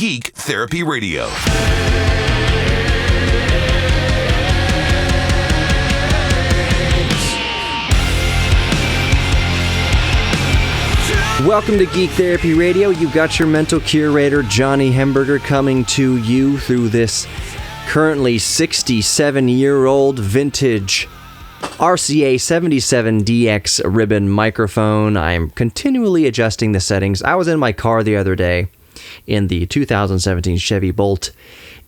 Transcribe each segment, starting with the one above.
Geek Therapy Radio. Welcome to Geek Therapy Radio. You've got your mental curator, Johnny Hemberger, coming to you through this currently 67-year-old vintage RCA 77DX ribbon microphone. I'm continually adjusting the settings. I was in my car the other day in the 2017 Chevy Bolt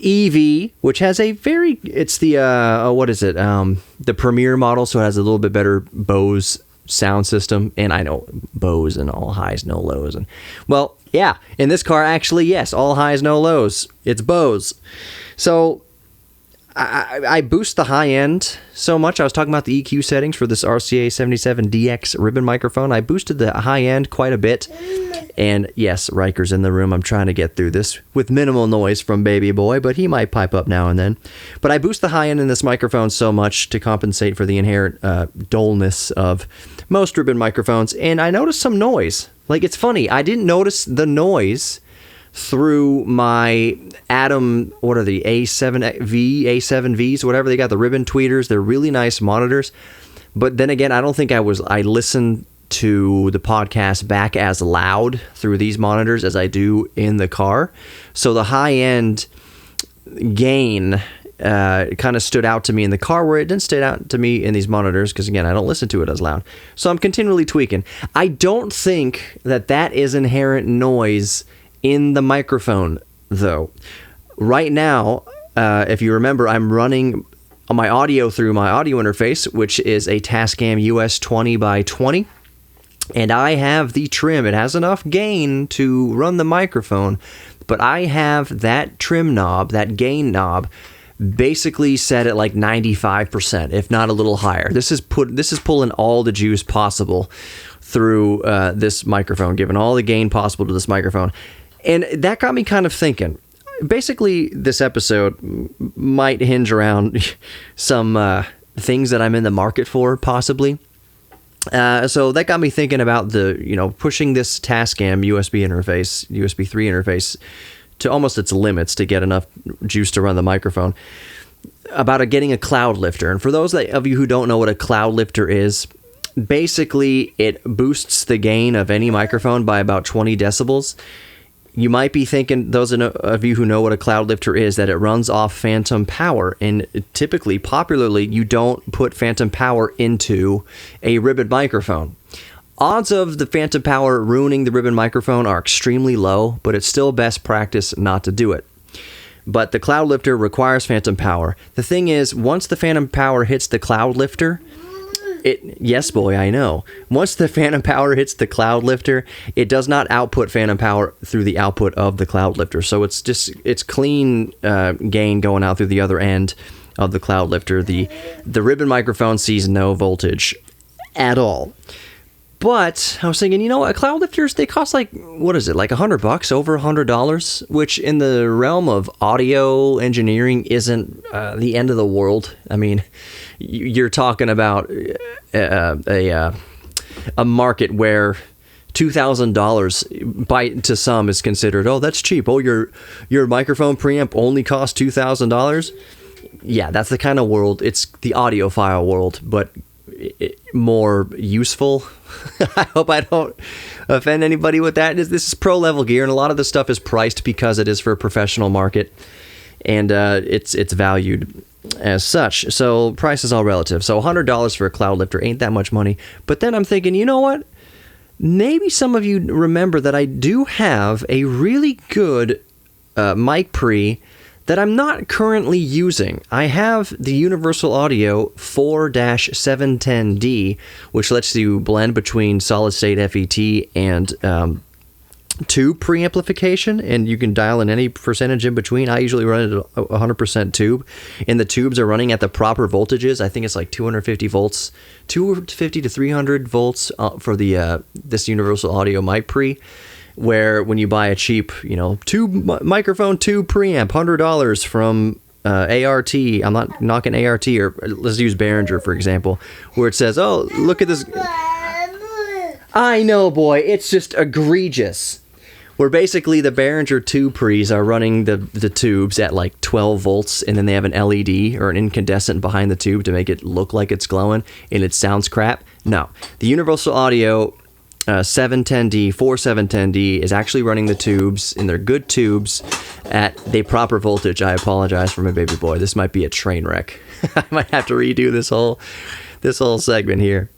EV, which has a it's the, the Premier model, so it has a little bit better Bose sound system, and I know Bose and all highs, no lows, and well, yeah, in this car, actually, yes, all highs, no lows, it's Bose. So I boost the high end so much. I was talking about the EQ settings for this RCA 77DX ribbon microphone. I boosted the high end quite a bit, and yes, Riker's in the room. I'm trying to get through this with minimal noise from baby boy, but he might pipe up now and then. But I boost the high end in this microphone so much to compensate for the inherent dullness of most ribbon microphones, and I noticed some noise. Like, it's funny, I didn't notice the noise through my Atom, what are the A7Vs, whatever they got, the ribbon tweeters. They're really nice monitors. But then again, I don't think I listened to the podcast back as loud through these monitors as I do in the car. So the high end gain kind of stood out to me in the car, where it didn't stand out to me in these monitors, because again, I don't listen to it as loud. So I'm continually tweaking. I don't think that is inherent noise in the microphone, though. Right now, if you remember, I'm running my audio through my audio interface, which is a Tascam US 20x20, and I have the trim. It has enough gain to run the microphone, but I have that trim knob, that gain knob, basically set at like 95%, if not a little higher. This is pulling all the juice possible through this microphone, giving all the gain possible to this microphone. And that got me kind of thinking. Basically, this episode might hinge around some things that I'm in the market for, possibly. So that got me thinking about pushing this Tascam USB 3 interface to almost its limits to get enough juice to run the microphone, about getting a cloud lifter. And for those of you who don't know what a cloud lifter is, basically it boosts the gain of any microphone by about 20 decibels. You might be thinking, those of you who know what a cloud lifter is, that it runs off phantom power. And typically, popularly, you don't put phantom power into a ribbon microphone. Odds of the phantom power ruining the ribbon microphone are extremely low, but it's still best practice not to do it. But the cloud lifter requires phantom power. The thing is, once the phantom power hits the cloud lifter, yes, boy, I know. Once the phantom power hits the cloud lifter, it does not output phantom power through the output of the cloud lifter. So it's clean gain going out through the other end of the cloud lifter. The ribbon microphone sees no voltage at all. But I was thinking, cloud lifters, they cost like, what is it, like $100, over $100, which in the realm of audio engineering isn't the end of the world. I mean, you're talking about a market where $2,000 to some is considered, oh, that's cheap. Oh, your microphone preamp only costs $2,000. Yeah, that's the kind of world. It's the audiophile world, but more useful. I hope I don't offend anybody with that. This is pro level gear, and a lot of this stuff is priced because it is for a professional market, and it's valued as such. So price is all relative. So $100 for a cloud lifter ain't that much money. But then I'm thinking, you know what? Maybe some of you remember that I do have a really good mic pre that I'm not currently using. I have the Universal Audio 4-710D, which lets you blend between solid-state FET and tube preamplification, and you can dial in any percentage in between. I usually run it at 100% tube, and the tubes are running at the proper voltages. I think it's like 250 volts, 250 to 300 volts for the this Universal Audio mic pre. Where when you buy a cheap, microphone tube preamp, $100 from ART, I'm not knocking ART, or let's use Behringer, for example, where it says, oh, look at this. I know, boy, it's just egregious. where basically the Behringer tube pre's are running the tubes at like 12 volts, and then they have an LED or an incandescent behind the tube to make it look like it's glowing, and it sounds crap. No, the Universal Audio 710D, 4710D is actually running the tubes, and they're good tubes at the proper voltage. I apologize for my baby boy. This might be a train wreck. I might have to redo this whole segment here.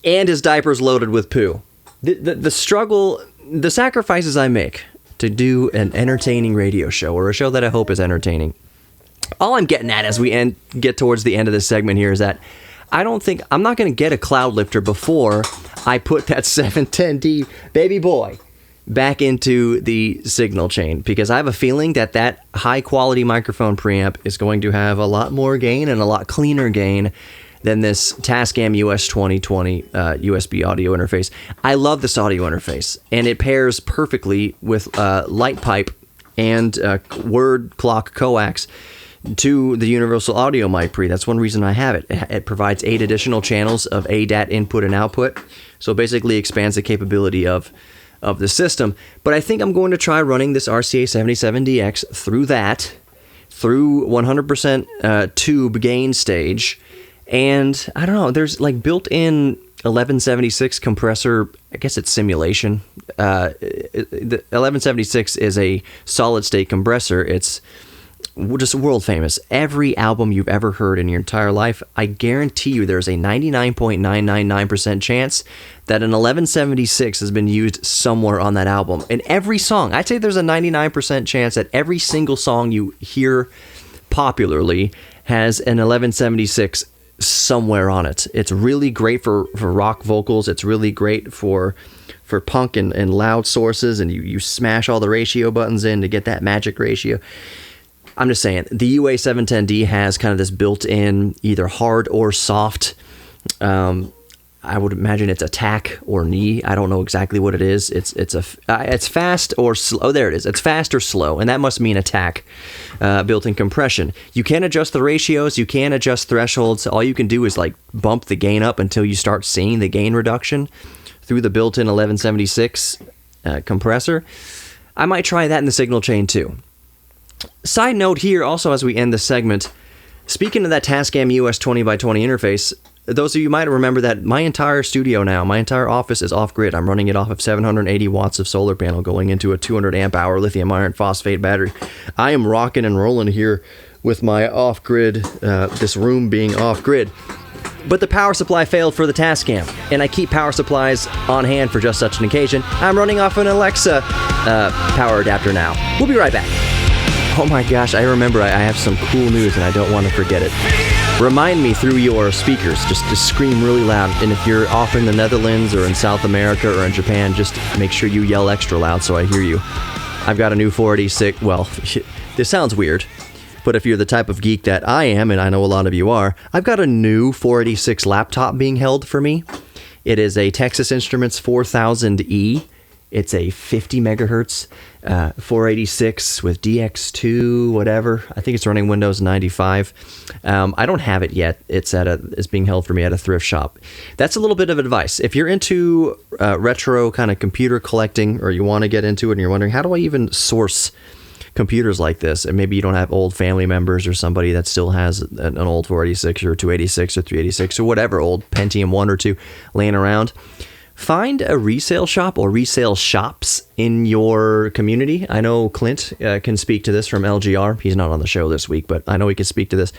And his diaper's loaded with poo. The struggle, the sacrifices I make to do an entertaining radio show, or a show that I hope is entertaining. All I'm getting at as we get towards the end of this segment here is that I'm not going to get a cloud lifter before I put that 710D baby boy back into the signal chain, because I have a feeling that high quality microphone preamp is going to have a lot more gain and a lot cleaner gain than this Tascam US 2020 USB audio interface. I love this audio interface, and it pairs perfectly with light pipe and word clock coax to the Universal Audio mic pre. That's one reason I have it. It provides 8 additional channels of ADAT input and output, so it basically expands the capability of the system. But I think I'm going to try running this RCA 77DX through 100% tube gain stage. And I don't know, there's like built-in 1176 compressor, I guess it's simulation. The 1176 is a solid-state compressor. It's just world famous. Every album you've ever heard in your entire life, I guarantee you there's a 99.999% chance that an 1176 has been used somewhere on that album. In every song, I'd say there's a 99% chance that every single song you hear popularly has an 1176 somewhere on it. It's really great for rock vocals. It's really great for punk and loud sources, and you smash all the ratio buttons in to get that magic ratio. I'm just saying, the UA 710D has kind of this built-in either hard or soft, I would imagine it's attack or knee. I don't know exactly what it is. It's fast or slow. Oh, there it is. It's fast or slow, and that must mean attack. Built-in compression. You can adjust the ratios. You can adjust thresholds. All you can do is like bump the gain up until you start seeing the gain reduction through the built-in 1176 compressor. I might try that in the signal chain too. Side note here, also as we end this segment, speaking of that Tascam US 20x20 interface, those of you might remember that my entire studio now, my entire office is off-grid. I'm running it off of 780 watts of solar panel going into a 200 amp hour lithium iron phosphate battery. I am rocking and rolling here with my off-grid, this room being off-grid. But the power supply failed for the Tascam, and I keep power supplies on hand for just such an occasion. I'm running off an Alexa power adapter now. We'll be right back. Oh my gosh, I remember I have some cool news and I don't want to forget it. Remind me through your speakers, just to scream really loud. And if you're off in the Netherlands or in South America or in Japan, just make sure you yell extra loud so I hear you. I've got a new 486, well, this sounds weird, but if you're the type of geek that I am, and I know a lot of you are, I've got a new 486 laptop being held for me. It is a Texas Instruments 4000E. It's a 50 megahertz 486 with DX2, whatever. I think it's running Windows 95. I don't have it yet. It's being held for me at a thrift shop. That's a little bit of advice. If you're into retro kind of computer collecting, or you want to get into it and you're wondering, how do I even source computers like this? And maybe you don't have old family members or somebody that still has an old 486 or 286 or 386 or whatever, old Pentium 1 or 2 laying around. Find a resale shop or resale shops in your community. I know Clint can speak to this from LGR. He's not on the show this week, but I know he can speak to this.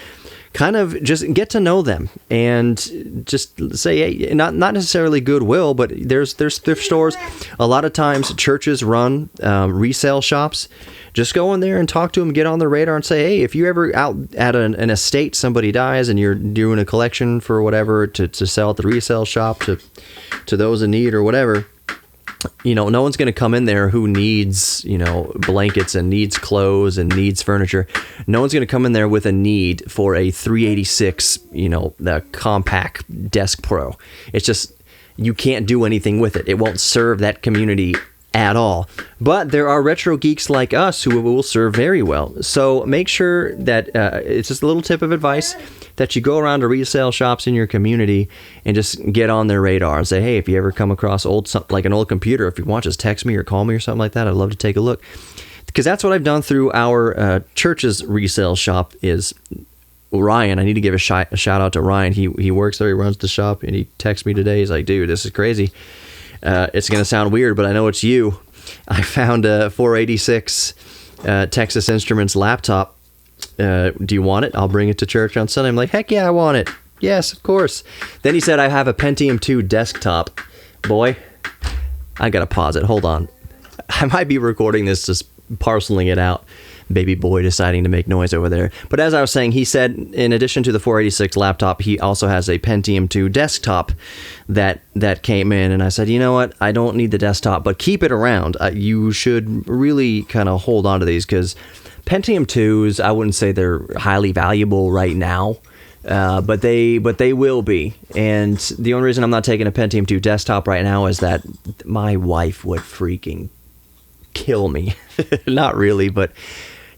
Kind of just get to know them and just say, hey, not necessarily Goodwill, but there's thrift stores. A lot of times churches run resale shops. Just go in there and talk to them, get on the radar and say, hey, if you're ever out at an estate, somebody dies and you're doing a collection for whatever to sell at the resale shop to those in need or whatever, no one's going to come in there who needs, blankets and needs clothes and needs furniture. No one's going to come in there with a need for a 386, the compact Desk Pro. It's just, you can't do anything with it. It won't serve that community at all. But there are retro geeks like us who will serve very well. So make sure that it's just a little tip of advice that you go around to resale shops in your community and just get on their radar and say, hey, if you ever come across an old computer, if you want, just text me or call me or something like that. I'd love to take a look. Because that's what I've done through our church's resale shop is Ryan. I need to give a shout out to Ryan. He works there, he runs the shop, and he texted me today. He's like, dude, this is crazy. It's going to sound weird, but I know it's you. I found a 486 Texas Instruments laptop. Do you want it? I'll bring it to church on Sunday. I'm like, heck yeah, I want it. Yes, of course. Then he said, I have a Pentium 2 desktop. Boy, I got to pause it. Hold on. I might be recording this, just parceling it out. Baby boy deciding to make noise over there. But as I was saying, he said, in addition to the 486 laptop, he also has a Pentium 2 desktop that came in. And I said, you know what? I don't need the desktop, but keep it around. You should really kind of hold on to these because Pentium 2s, I wouldn't say they're highly valuable right now, but they will be. And the only reason I'm not taking a Pentium 2 desktop right now is that my wife would freaking kill me. Not really, but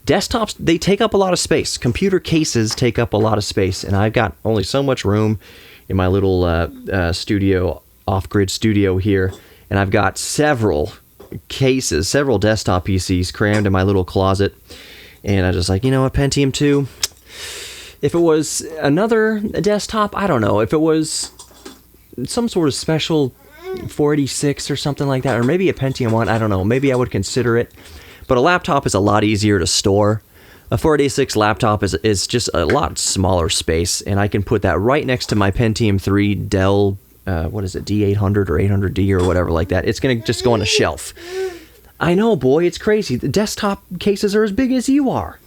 desktops, they take up a lot of space. Computer cases take up a lot of space, and I've got only so much room in my little studio, off-grid studio here, and I've got several cases, several desktop PCs crammed in my little closet. And I was just like, you know what, Pentium 2, if it was another desktop, I don't know, if it was some sort of special 486 or something like that, or maybe a Pentium 1, I don't know, maybe I would consider it. But a laptop is a lot easier to store. A 486 laptop is just a lot smaller space, and I can put that right next to my Pentium 3 Dell, D800 or 800D or whatever like that. It's going to just go on a shelf. I know, boy, it's crazy. The desktop cases are as big as you are.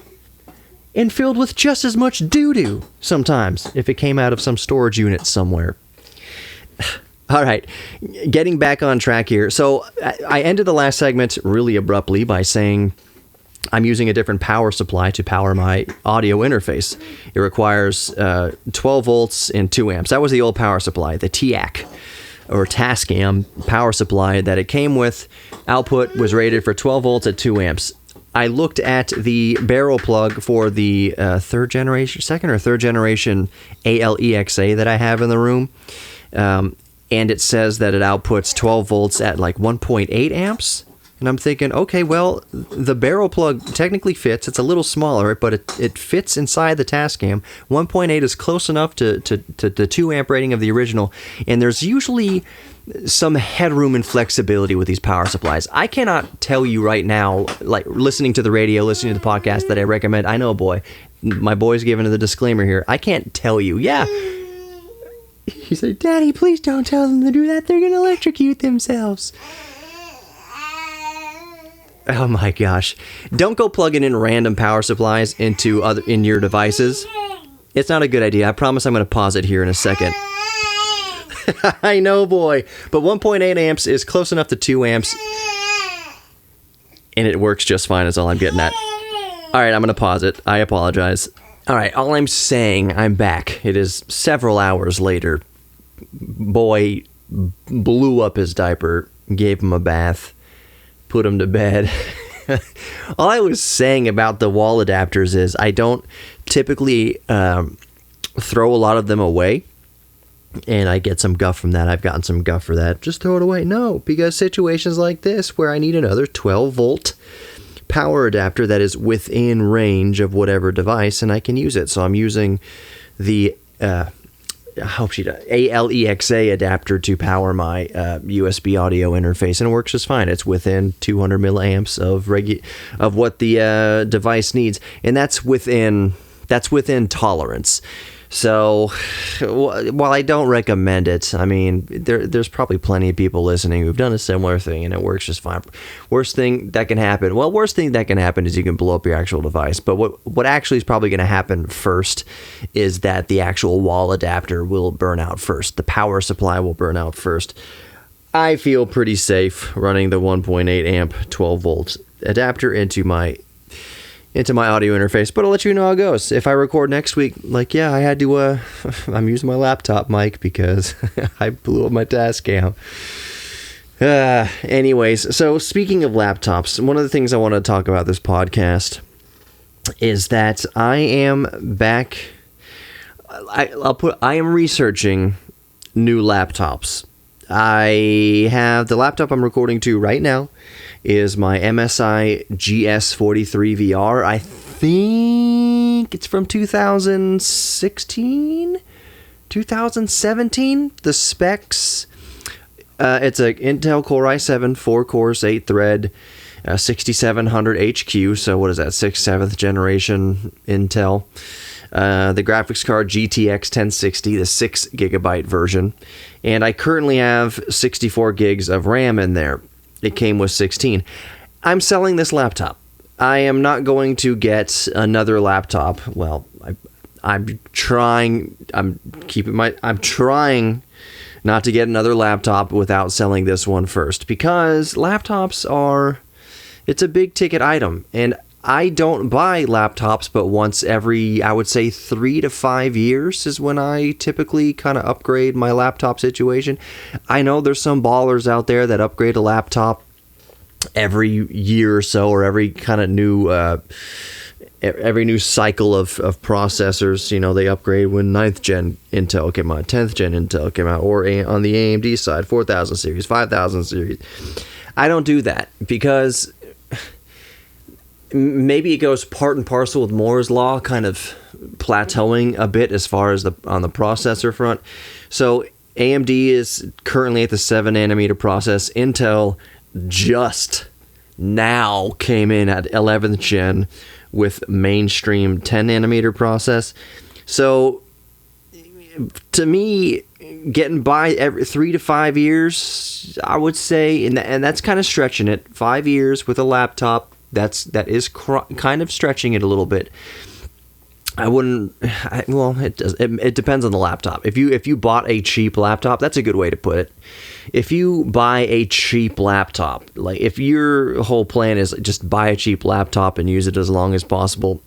And filled with just as much doo-doo sometimes, if it came out of some storage unit somewhere. All right, getting back on track here. So I ended the last segment really abruptly by saying I'm using a different power supply to power my audio interface. It requires 12 volts and 2 amps. That was the old power supply, the TAC or Tascam power supply that it came with. Output was rated for 12 volts at 2 amps. I looked at the barrel plug for the second or third generation ALEXA that I have in the room. And it says that it outputs 12 volts at like 1.8 amps. And I'm thinking, okay, well, the barrel plug technically fits. It's a little smaller, but it fits inside the Tascam. 1.8 is close enough to the 2 amp rating of the original. And there's usually some headroom and flexibility with these power supplies. I cannot tell you right now, like listening to the radio, listening to the podcast that I recommend. I know, boy, my boy's giving the disclaimer here. I can't tell you. Yeah. He said, Daddy, please don't tell them to do that. They're going to electrocute themselves. Oh my gosh. Don't go plugging in random power supplies in your devices. It's not a good idea. I promise I'm going to pause it here in a second. I know, boy. But 1.8 amps is close enough to 2 amps. And it works just fine is all I'm getting at. All right, I'm going to pause it. I apologize. All right, all I'm saying, I'm back. It is several hours later. Boy blew up his diaper, gave him a bath, put him to bed. All I was saying about the wall adapters is I don't typically throw a lot of them away. And I get some guff from that. I've gotten some guff for that. Just throw it away. No, because situations like this where I need another 12-volt power adapter that is within range of whatever device, and I can use it. So I'm using the ALEXA adapter to power my USB audio interface, and it works just fine. It's within 200 milliamps of what the device needs, and that's within tolerance. So, while I don't recommend it, I mean, there's probably plenty of people listening who've done a similar thing, and it works just fine. Worst thing that can happen is you can blow up your actual device. But what actually is probably going to happen first is that the actual wall adapter will burn out first. The power supply will burn out first. I feel pretty safe running the 1.8 amp 12 volt adapter into my audio interface, but I'll let you know how it goes. If I record next week, like, yeah, I had to, I'm using my laptop mic because I blew up my Tascam. Anyways, so speaking of laptops, one of the things I want to talk about this podcast is that I am back. I am researching new laptops. I have the laptop I'm recording to right now is my MSI GS43 VR. I think it's from 2016, 2017. The specs. It's an Intel Core i7, 4 cores, 8 thread, 6700 HQ. So what is that? 6th, 7th generation Intel. The graphics card GTX 1060, the 6 gigabyte version. And I currently have 64 gigs of RAM in there. It came with 16. I'm selling this laptop. I am not going to get another laptop. Well, I'm trying not to get another laptop without selling this one first, because laptops it's a big ticket item, and I don't buy laptops but once every, I would say, 3 to 5 years is when I typically kind of upgrade my laptop situation. I know there's some ballers out there that upgrade a laptop every year or so, or every kind of new cycle of processors. You know, they upgrade when 9th gen Intel came out, 10th gen Intel came out, or on the AMD side, 4000 series, 5000 series. I don't do that because maybe it goes part and parcel with Moore's law, kind of plateauing a bit as far as on the processor front. So AMD is currently at the 7 nanometer process. Intel just now came in at 11th gen with mainstream 10 nanometer process. So to me, getting by every 3 to 5 years, I would say, and that's kind of stretching it. 5 years with a laptop, that is kind of stretching it a little bit. It depends on the laptop. If you bought a cheap laptop, that's a good way to put it. If you buy a cheap laptop, like if your whole plan is just buy a cheap laptop and use it as long as possible,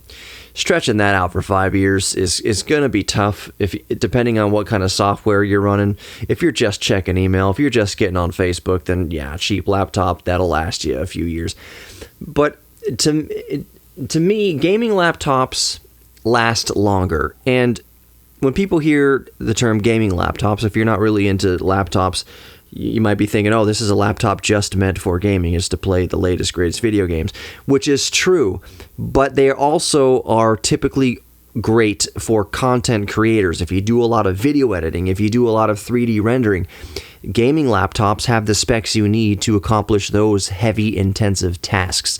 stretching that out for 5 years is going to be tough, depending on what kind of software you're running. If you're just checking email, if you're just getting on Facebook, then yeah, cheap laptop, that'll last you a few years. But to me, gaming laptops last longer. And when people hear the term gaming laptops, if you're not really into laptops, you might be thinking, oh, this is a laptop just meant for gaming, is to play the latest, greatest video games, which is true. But they also are typically great for content creators. If you do a lot of video editing, if you do a lot of 3D rendering, gaming laptops have the specs you need to accomplish those heavy, intensive tasks.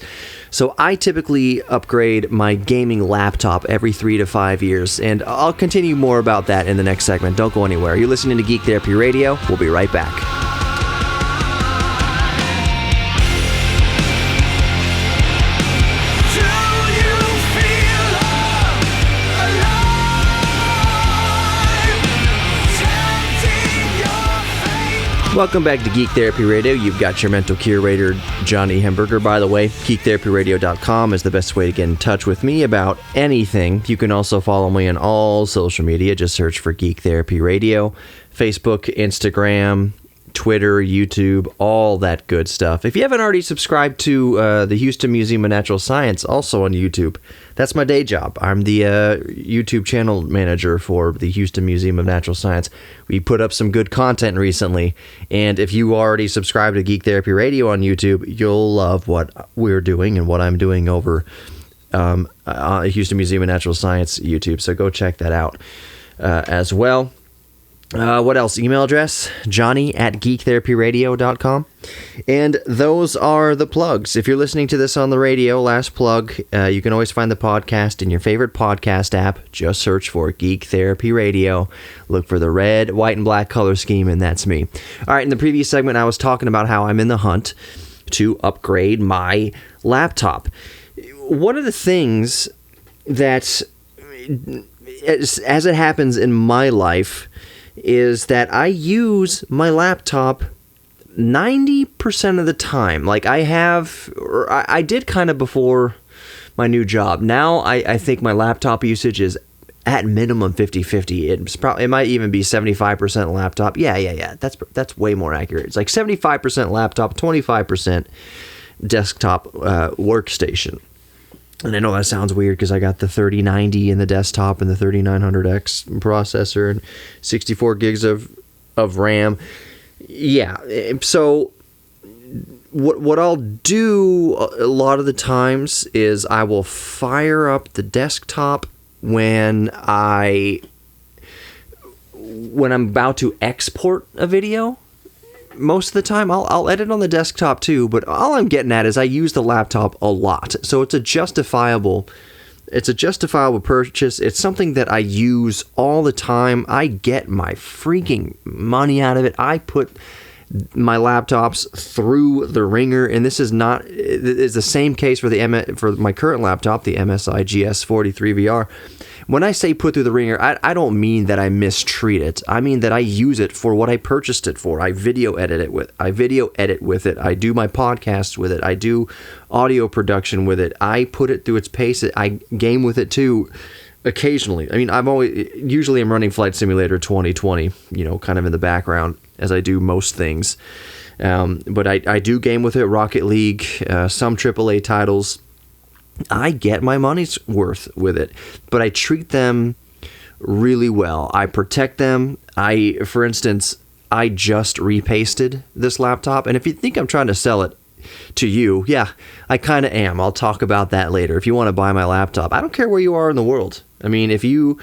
So I typically upgrade my gaming laptop every 3 to 5 years, and I'll continue more about that in the next segment. Don't go anywhere. You're listening to Geek Therapy Radio. We'll be right back. Welcome back to Geek Therapy Radio. You've got your mental curator, Johnny Hamburger. By the way, geektherapyradio.com is the best way to get in touch with me about anything. You can also follow me on all social media. Just search for Geek Therapy Radio. Facebook, Instagram, Twitter, YouTube, all that good stuff. If you haven't already subscribed to the Houston Museum of Natural Science, also on YouTube, that's my day job. I'm the YouTube channel manager for the Houston Museum of Natural Science. We put up some good content recently, and if you already subscribe to Geek Therapy Radio on YouTube, you'll love what we're doing and what I'm doing over Houston Museum of Natural Science YouTube. So go check that out as well. What else? Email address, johnny@geektherapyradio.com. And those are the plugs. If you're listening to this on the radio, last plug, you can always find the podcast in your favorite podcast app. Just search for Geek Therapy Radio. Look for the red, white, and black color scheme, and that's me. All right, in the previous segment, I was talking about how I'm in the hunt to upgrade my laptop. One of the things that, as it happens in my life, is that I use my laptop 90% of the time. Like I did kind of before my new job. Now I think my laptop usage is at minimum 50-50. It might even be 75% laptop. Yeah. That's way more accurate. It's like 75% laptop, 25% desktop workstation. And I know that sounds weird because I got the 3090 in the desktop and the 3900X processor and 64 gigs of RAM. Yeah, so what I'll do a lot of the times is I will fire up the desktop when I'm about to export a video. Most of the time, I'll edit on the desktop too, but all I'm getting at is I use the laptop a lot. So it's a justifiable purchase. It's something that I use all the time. I get my freaking money out of it. I put my laptops through the ringer, and this is the same case for my current laptop, the MSI GS43 VR. When I say put through the ringer, I don't mean that I mistreat it. I mean that I use it for what I purchased it for. I video edit with it. I do my podcasts with it. I do audio production with it. I put it through its pace. I game with it too occasionally. I mean, usually I'm running Flight Simulator 2020, kind of in the background as I do most things. But I do game with it, Rocket League, some AAA titles. I get my money's worth with it, but I treat them really well. I protect them. For instance, I just repasted this laptop, and if you think I'm trying to sell it to you, yeah, I kind of am. I'll talk about that later. If you want to buy my laptop, I don't care where you are in the world. I mean, if you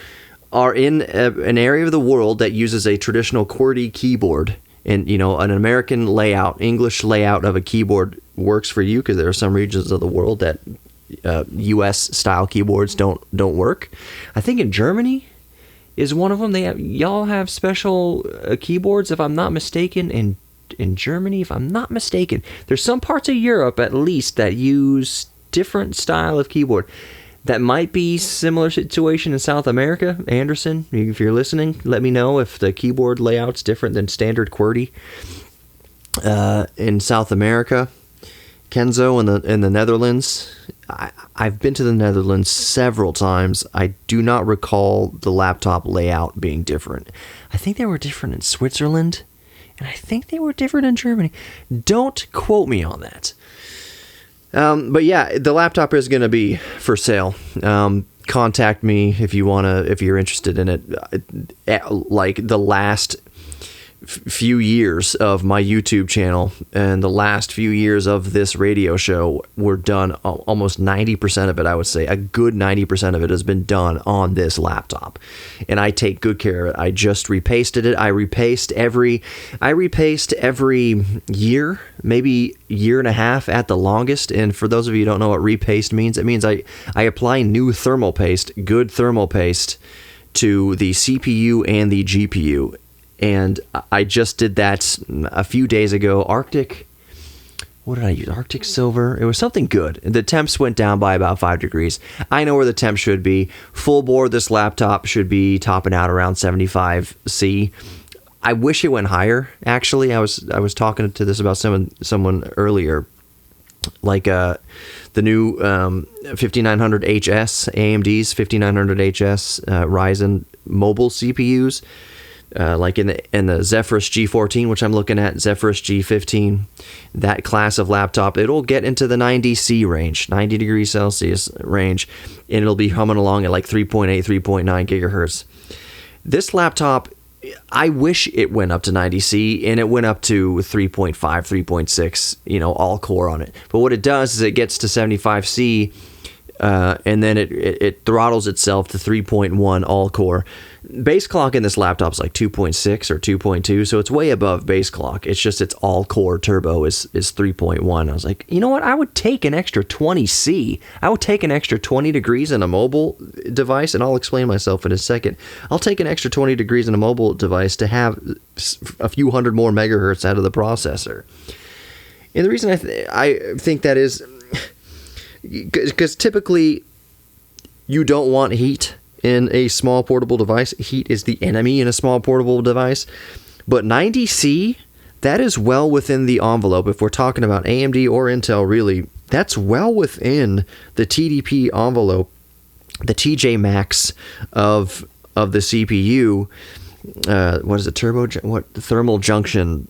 are in an area of the world that uses a traditional QWERTY keyboard, and an American layout, English layout of a keyboard works for you, because there are some regions of the world that U.S. style keyboards don't work. I think in Germany is one of them. Y'all have special keyboards, if I'm not mistaken. In Germany, if I'm not mistaken, there's some parts of Europe at least that use different style of keyboard. That might be similar situation in South America. Anderson, if you're listening, let me know if the keyboard layout's different than standard QWERTY in South America. Kenzo in the Netherlands. I've been to the Netherlands several times. I do not recall the laptop layout being different. I think they were different in Switzerland, and I think they were different in Germany. Don't quote me on that. But yeah, the laptop is going to be for sale. Contact me if you're interested in it. Like the last few years of my YouTube channel and the last few years of this radio show were done, almost 90% of it, I would say, a good 90% of it has been done on this laptop. And I take good care of it. I just repasted it. I repaste every year, maybe year and a half at the longest. And for those of you who don't know what repaste means, it means I apply new thermal paste, good thermal paste, to the CPU and the GPU. And I just did that a few days ago. What did I use? Arctic Silver. It was something good. The temps went down by about 5 degrees. I know where the temp should be. Full bore, this laptop should be topping out around 75 C. I wish it went higher, actually. I was talking to this about someone earlier. Like the new 5900HS, AMD's 5900HS Ryzen mobile CPUs. Like in the Zephyrus G14, which I'm looking at, Zephyrus G15, that class of laptop, it'll get into the 90C range, 90 degrees Celsius range, and it'll be humming along at like 3.8, 3.9 gigahertz. This laptop, I wish it went up to 90C, and it went up to 3.5, 3.6, all core on it. But what it does is it gets to 75C, and then it throttles itself to 3.1 all core. Base clock in this laptop is like 2.6 or 2.2, so it's way above base clock. It's just its all core turbo is 3.1. I was like, you know what? I would take an extra 20C. I would take an extra 20 degrees in a mobile device, and I'll explain myself in a second. I'll take an extra 20 degrees in a mobile device to have a few hundred more megahertz out of the processor. And the reason I think that is because typically you don't want heat in a small portable device. Heat is the enemy in a small portable device. But 90C, that is well within the envelope. If we're talking about AMD or Intel, really, that's well within the TDP envelope the TJ Maxx of the CPU. What is it? Thermal junction,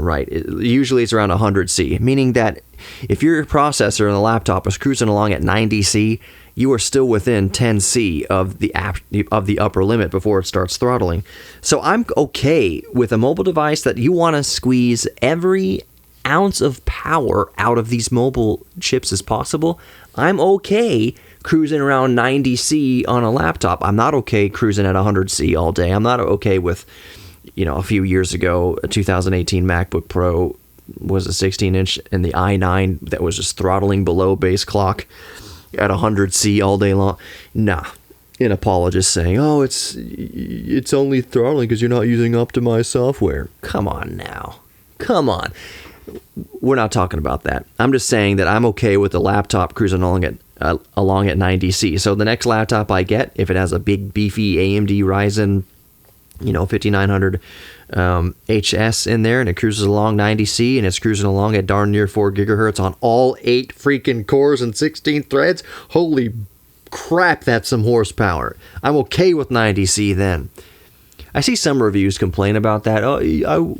right? Usually it's around 100C, meaning that if your processor in the laptop is cruising along at 90C, you are still within 10C of the upper limit before it starts throttling. So I'm okay with a mobile device that you want to squeeze every ounce of power out of these mobile chips as possible. I'm okay cruising around 90C on a laptop. I'm not okay cruising at 100C all day. I'm not okay with, a few years ago, a 2018 MacBook Pro was a 16-inch and the i9 that was just throttling below base clock at 100C all day long. Nah. An apologist saying, oh, it's only throttling because you're not using optimized software. Come on now. Come on. We're not talking about that. I'm just saying that I'm okay with the laptop cruising along at 90C. So the next laptop I get, if it has a big beefy AMD Ryzen, 5900 HS in there, and it cruises along 90C, and it's cruising along at darn near 4 gigahertz on all 8 freaking cores and 16 threads. Holy crap, that's some horsepower. I'm okay with 90C then. I see some reviews complain about that. Oh,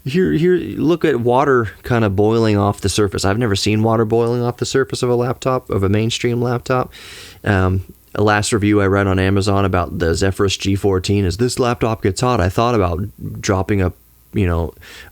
here, look at water kind of boiling off the surface. I've never seen water boiling off the surface of a laptop, of a mainstream laptop. A last review I read on Amazon about the Zephyrus G14 is, this laptop gets hot. I thought about dropping a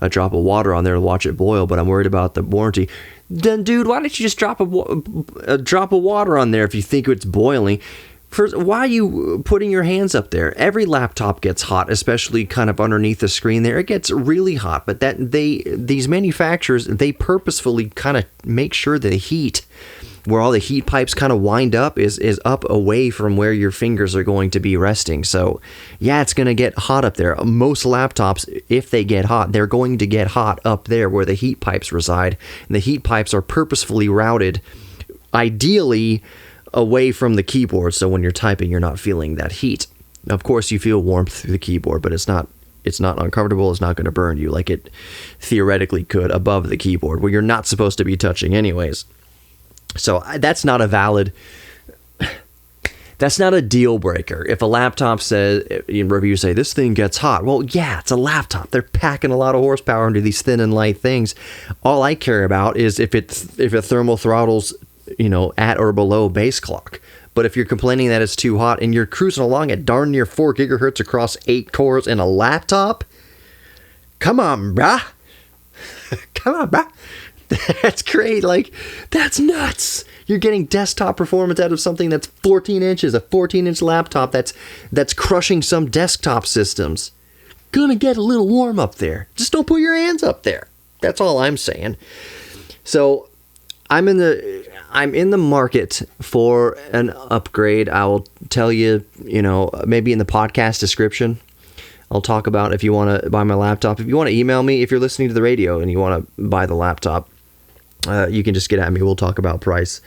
drop of water on there to watch it boil, but I'm worried about the warranty. Then, dude, why don't you just drop a drop of water on there if you think it's boiling? First, why are you putting your hands up there? Every laptop gets hot, especially kind of underneath the screen there. It gets really hot, but these manufacturers, they purposefully kind of make sure the heat, where all the heat pipes kind of wind up, is up away from where your fingers are going to be resting. So, yeah, it's going to get hot up there. Most laptops, if they get hot, they're going to get hot up there where the heat pipes reside. And the heat pipes are purposefully routed, ideally, away from the keyboard, so when you're typing, you're not feeling that heat. Of course, you feel warmth through the keyboard, but it's not uncomfortable. It's not going to burn you like it theoretically could above the keyboard, where you're not supposed to be touching anyways. So that's not a deal breaker. If a laptop says, in reviews say, this thing gets hot, well, yeah, it's a laptop. They're packing a lot of horsepower into these thin and light things. All I care about is if it thermal throttles at or below base clock. But if you're complaining that it's too hot and you're cruising along at darn near 4 gigahertz across 8 cores in a laptop, come on, brah. Come on, brah. That's great. Like, that's nuts. You're getting desktop performance out of something that's 14 inches, a 14-inch laptop that's crushing some desktop systems. Gonna get a little warm up there. Just don't put your hands up there. That's all I'm saying. So, I'm in the market for an upgrade. I will tell you, maybe in the podcast description, I'll talk about if you want to buy my laptop. If you want to email me, if you're listening to the radio and you want to buy the laptop, you can just get at me. We'll talk about price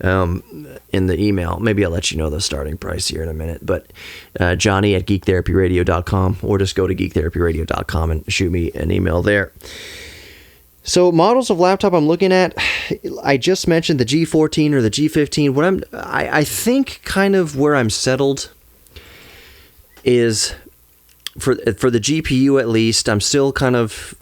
in the email. Maybe I'll let you know the starting price here in a minute. But Johnny@geektherapyradio.com, or just go to geektherapyradio.com and shoot me an email there. So models of laptop I'm looking at, I just mentioned the G14 or the G15. I think kind of where I'm settled is for the GPU at least. I'm still kind of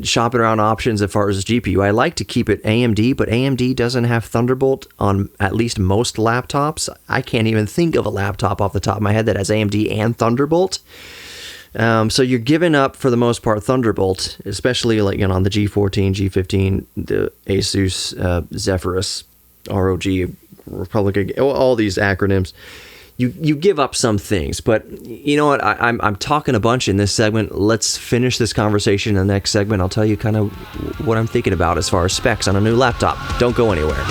shopping around options as far as GPU. I like to keep it AMD, but AMD doesn't have Thunderbolt on at least most laptops. I can't even think of a laptop off the top of my head that has AMD and Thunderbolt. So you're giving up, for the most part, Thunderbolt, especially on the G14, G15, the Asus Zephyrus, ROG, Republic, all these acronyms. You give up some things, but you know what? I'm talking a bunch in this segment. Let's finish this conversation in the next segment. I'll tell you kind of what I'm thinking about as far as specs on a new laptop. Don't go anywhere.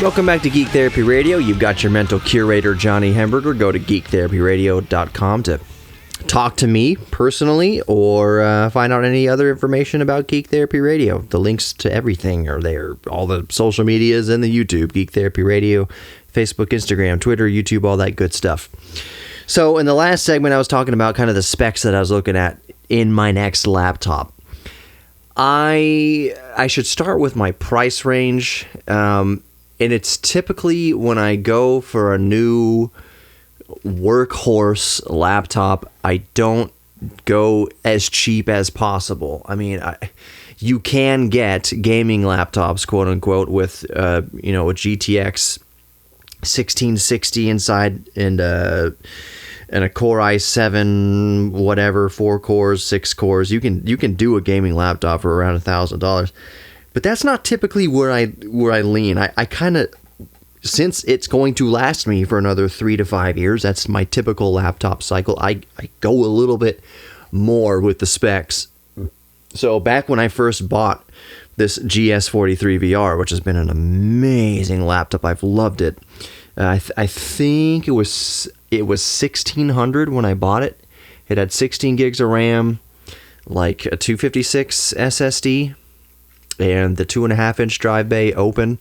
Welcome back to Geek Therapy Radio. You've got your mental curator, Johnny Hemberger. Go to geektherapyradio.com to talk to me personally or find out any other information about Geek Therapy Radio. The links to everything are there. All the social medias and the YouTube. Geek Therapy Radio, Facebook, Instagram, Twitter, YouTube, all that good stuff. So in the last segment, I was talking about kind of the specs that I was looking at in my next laptop. I should start with my price range, and it's typically when I go for a new workhorse laptop, I don't go as cheap as possible. I mean, you can get gaming laptops, quote unquote, with a GTX 1660 inside and a Core i7 whatever, 4 cores, 6 cores. You can do a gaming laptop for around $1,000, but that's not typically where I lean. I kind of, since it's going to last me for another 3 to 5 years, that's my typical laptop cycle. I go a little bit more with the specs. So back when I first bought this GS43 VR, which has been an amazing laptop, I've loved it. I think it was $1,600 when I bought it. It had 16 gigs of RAM, like a 256 SSD, and the 2.5-inch drive bay open,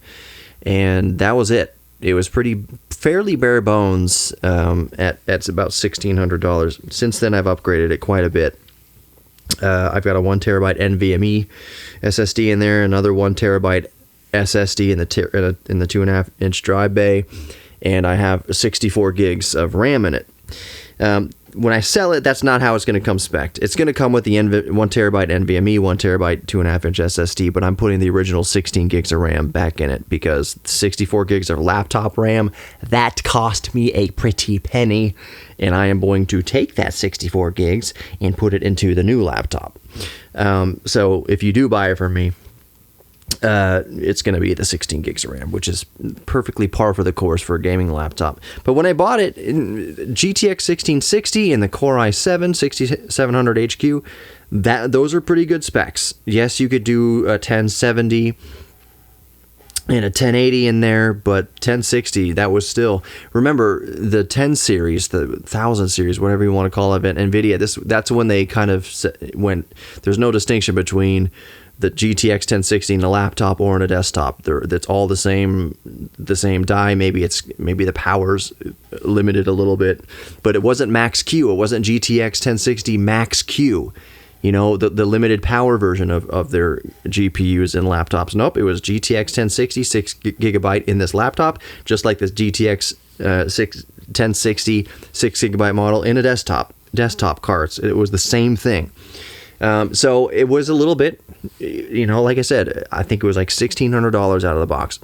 and that was it. It was fairly bare bones at about $1,600. Since then, I've upgraded it quite a bit. I've got a 1 terabyte NVMe SSD in there, another 1 terabyte SSD in the 2.5-inch drive bay, and I have 64 gigs of RAM in it. When I sell it, that's not how it's going to come spec'd. It's going to come with the 1 terabyte NVMe, 1 terabyte 2.5-inch SSD, but I'm putting the original 16 gigs of RAM back in it because 64 gigs of laptop RAM, that cost me a pretty penny, and I am going to take that 64 gigs and put it into the new laptop. So if you do buy it from me, it's going to be the 16 gigs of RAM, which is perfectly par for the course for a gaming laptop. But when I bought it, GTX 1660 and the Core i7 6700 HQ, those are pretty good specs. Yes, you could do a 1070 and a 1080 in there, but 1060, that was still, remember the 10 series, the 1000 series, whatever you want to call it, NVIDIA, that's when they kind of went, there's no distinction between the GTX 1060 in a laptop or in a desktop. That's all the same die. Maybe the power's limited a little bit, but it wasn't Max Q. It wasn't GTX 1060 Max Q. The limited power version of their GPUs and laptops. Nope, it was GTX 1060, 6 gigabyte in this laptop, just like this GTX 1060 6 gigabyte model in a desktop cards. It was the same thing. So it was a little bit, like I said, I think it was like $1,600 out of the box.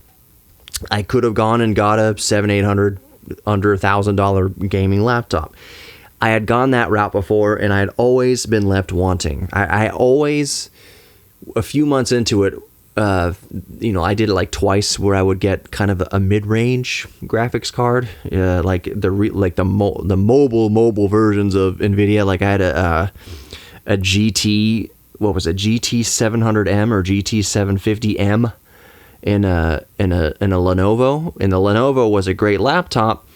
I could have gone and got a $700-800 under $1,000 gaming laptop. I had gone that route before, and I had always been left wanting. I always, a few months into it, I did it like twice, where I would get kind of a mid-range graphics card, like the mobile versions of NVIDIA. Like I had a GT, GT 700M or GT 750M in a Lenovo, and the Lenovo was a great laptop,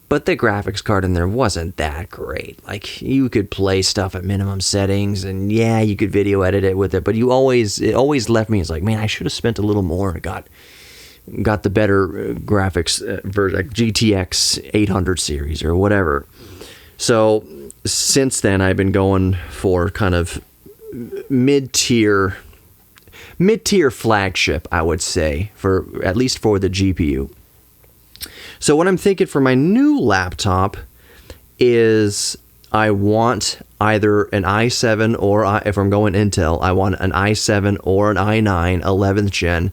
but the graphics card in there wasn't that great. Like, you could play stuff at minimum settings, and yeah, you could video edit it with it, but it always left me as like, man, I should have spent a little more and got the better graphics version, like GTX 800 series or whatever. So since then, I've been going for kind of mid-tier flagship, I would say, for at least for the GPU. So what I'm thinking for my new laptop is I want either an i7 or, if I'm going Intel, I want an i7 or an i9 11th gen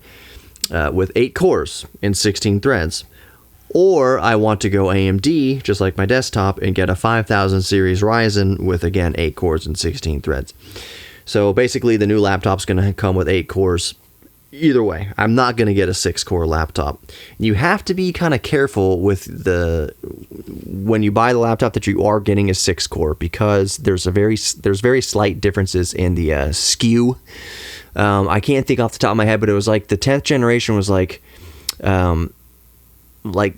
with 8 cores and 16 threads. Or I want to go AMD, just like my desktop, and get a 5000 series Ryzen with, again, 8 cores and 16 threads. So basically, the new laptop's going to come with 8 cores. Either way, I'm not going to get a 6-core laptop. You have to be kind of careful with when you buy the laptop that you are getting a 6-core, because there's very slight differences in the SKU. I can't think off the top of my head, but it was like the 10th generation was like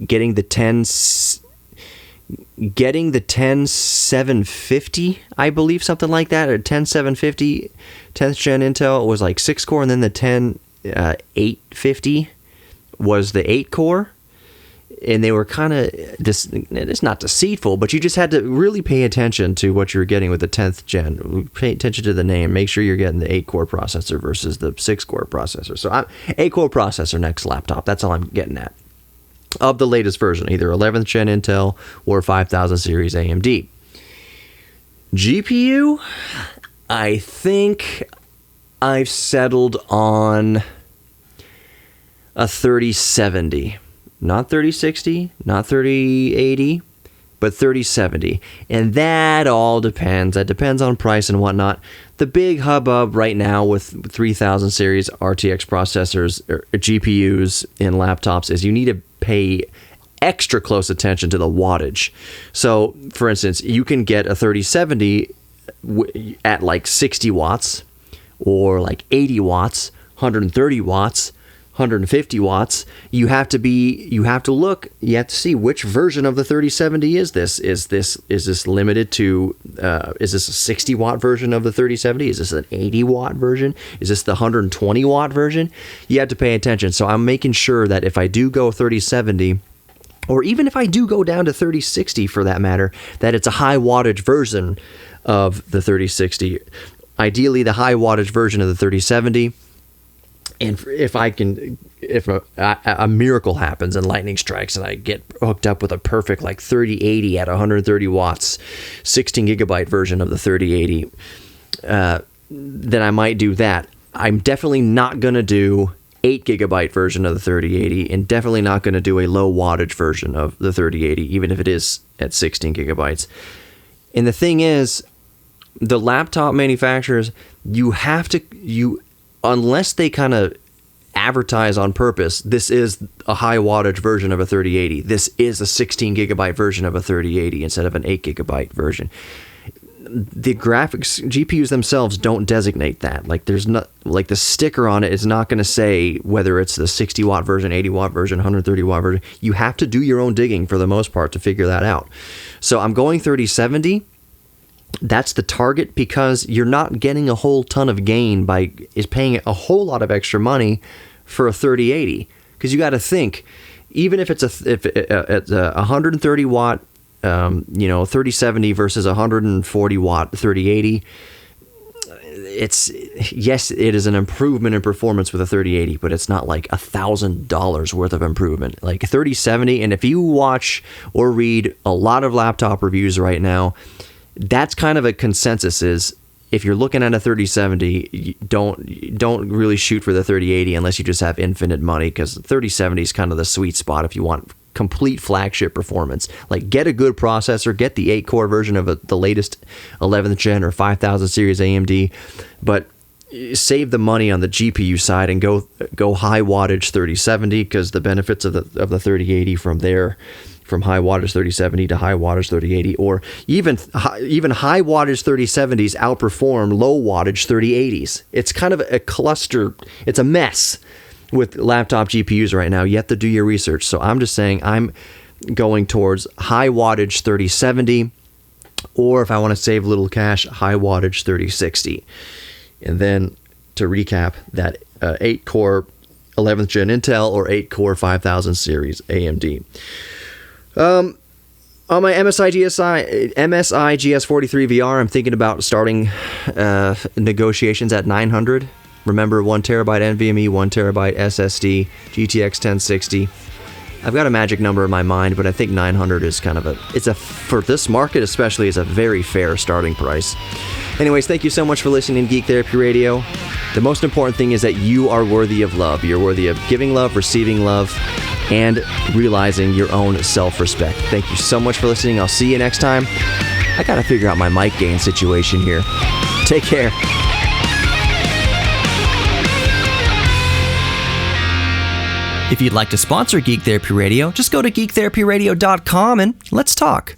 getting the 10750, I believe, something like that, or 10750 10th gen Intel was like 6-core, and then the 10850 was the 8-core. and they were kind of it's not deceitful, but you just had to really pay attention to what you were getting with the 10th gen. Pay attention to the name. Make sure you're getting the 8-core processor versus the 6-core processor. So 8-core processor next laptop. That's all I'm getting at. Of the latest version, either 11th gen Intel or 5000 series AMD. GPU, I think I've settled on a 3070. Not 3060, not 3080, but 3070. And that all depends. That depends on price and whatnot. The big hubbub right now with 3000 series RTX processors or GPUs in laptops is you need to pay extra close attention to the wattage. So, for instance, you can get a 3070 at like 60 watts or like 80 watts, 130 watts, 150 watts. You have to look, you have to see which version of the 3070 is this. Is this limited to, is this a 60 watt version of the 3070? Is this an 80 watt version? Is this the 120 watt version? You have to pay attention. So I'm making sure that if I do go 3070, or even if I do go down to 3060 for that matter, that it's a high wattage version of the 3060. Ideally, the high wattage version of the 3070. And if a miracle happens and lightning strikes and I get hooked up with a perfect like 3080 at 130 watts, 16 gigabyte version of the 3080, then I might do that. I'm definitely not going to do 8 gigabyte version of the 3080 and definitely not going to do a low wattage version of the 3080, even if it is at 16 gigabytes. And the thing is, the laptop manufacturers, unless they kind of advertise on purpose, this is a high wattage version of a 3080. This is a 16 gigabyte version of a 3080 instead of an 8 gigabyte version. The graphics GPUs themselves don't designate that. Like there's not like the sticker on it is not going to say whether it's the 60 watt version, 80 watt version, 130 watt version. You have to do your own digging for the most part to figure that out. So I'm going 3070. That's the target because you're not getting a whole ton of gain by paying a whole lot of extra money for a 3080. Because you got to think, even if it's a 130 watt, 3070 versus 140 watt 3080, it is an improvement in performance with a 3080, but it's not like $1,000 worth of improvement. Like 3070, and if you watch or read a lot of laptop reviews right now, that's kind of a consensus is if you're looking at a 3070, don't really shoot for the 3080 unless you just have infinite money, because 3070 is kind of the sweet spot if you want complete flagship performance. Like get a good processor, get the 8-core version of the latest 11th gen or 5000 series AMD, but save the money on the GPU side and go high wattage 3070, because the benefits of the 3080 from high wattage 3070 to high wattage 3080, or even high wattage 3070s outperform low wattage 3080s. It's kind of a cluster. It's a mess with laptop GPUs right now. You have to do your research. So I'm just saying I'm going towards high wattage 3070, or if I want to save a little cash, high wattage 3060. And then to recap, that 8-core 11th gen Intel or 8-core 5000 series AMD. On my MSI GS43 VR, I'm thinking about starting negotiations at 900. Remember, 1 terabyte NVMe, 1 terabyte SSD, GTX 1060. I've got a magic number in my mind, but I think 900 is kind of for this market especially, is a very fair starting price. Anyways, thank you so much for listening to Geek Therapy Radio. The most important thing is that you are worthy of love. You're worthy of giving love, receiving love, and realizing your own self-respect. Thank you so much for listening. I'll see you next time. I gotta figure out my mic gain situation here. Take care. If you'd like to sponsor Geek Therapy Radio, just go to geektherapyradio.com and let's talk.